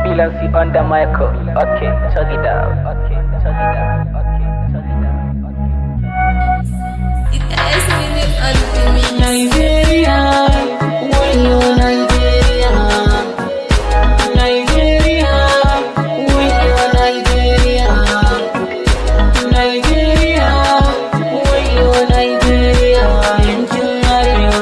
Bilansi on the mic. Okay, check it out. Okay, check it out. Okay, check it out. It has minutes on the Nigeria, wayo Nigeria, Nigeria, wayo Nigeria, Nigeria, wayo Nigeria, yankin arewa.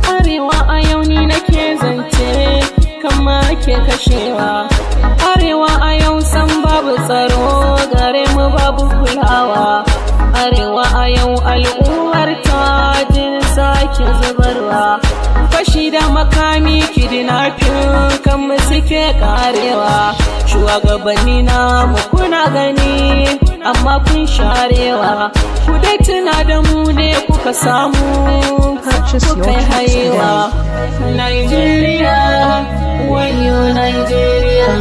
Arewa a yau ni nake zance, kama ake kashewa. Arewa a yau san babu tsaro, gare mu babu kulawa. Arewa a yau al'ummar ta jin sake zubarwa. Fashi da makami kidnapping kan mu suke karewa. Shugabanni na mu kuna gani amma kun sharewa. Ku dai tuna da mu ne kuka samu kuka haiwa. Nigeria, wayo Nigeria,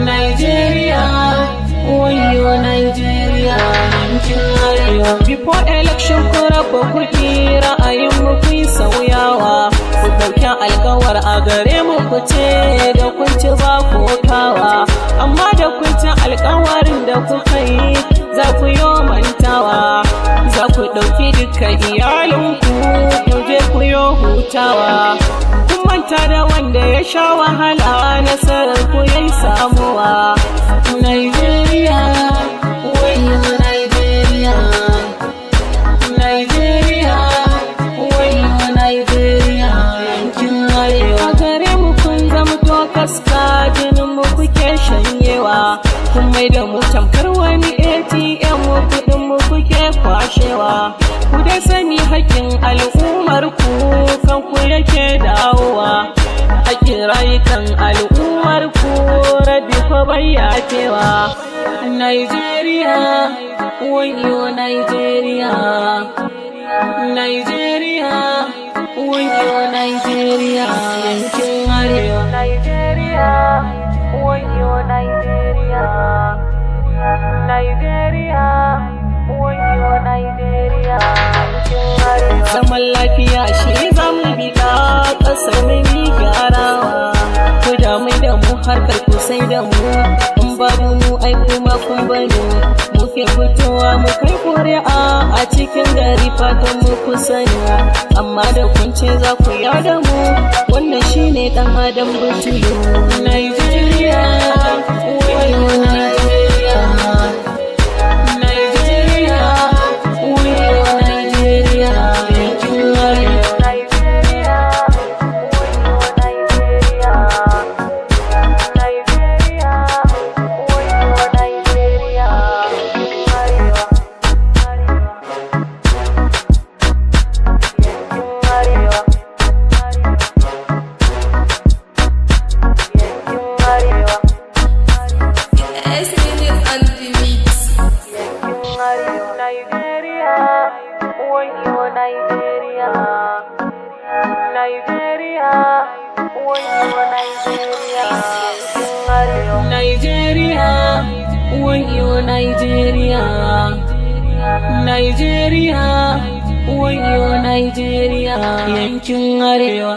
Nigeria, wayo Nigeria, yankin arewa. Before election ku raba kuɗi, ra'ayin mu kun sauyawa. Ku ɗauki alkawar a gare mu ku ce da kun ci ba kokawa. Amma da kun ci alkawarin da kuka yi za ku yi mantawa. Za ku ɗauki dukkan iyalinku ku je ku yi hutawa. Kun manta da wanda ya sha wahala, nasarar ku yayi samuwa. Nigeria, wayo Nigeria, Nigeria, wayo Nigeria, yankin arewa. A gare mu kun zamto kaska, jinin mu kuke shanyewa. Kun mai da mu tamkar wani ATM, kuɗin mu kuke kwashewa. Ku dai sani haƙƙin al'ummar ku kanku yake dawowa. Haƙƙin rayukan al'ummar ku rabi ko bai yafewa. Nigeria, wayo Nigeria, Nigeria, wayo Nigeria, yankin arewa. Nigeria, wayo Nigeria, Nigeria, wayo Nigeria, yankin arewa. Zaman lafiya shi za mu biɗa, ƙasar mu yi gyarawa. Ku damu da mu harkar ku sai da mu, in babu mu ai kuma kun bani. Muke fitowa mu kai ƙuri'a a cikin gari fatan mu ku sani. Amma da kun ce za ku yada mu, wannan shine ɗan adam butulu. Nigeria, wayo Nigeria, Nigeria, wayo Nigeria, yankin arewa. Nigeria, wayo Nigeria, Nigeria, wayo Nigeria, yankin arewa. Yankin arewa. Yankin arewa. It has minutes on the mix. Nigeria, wayo Nigeria, Nigeria, wayo Nigeria, Nigeria, wayo Nigeria, Nigeria, wayo Nigeria, yankin arewa.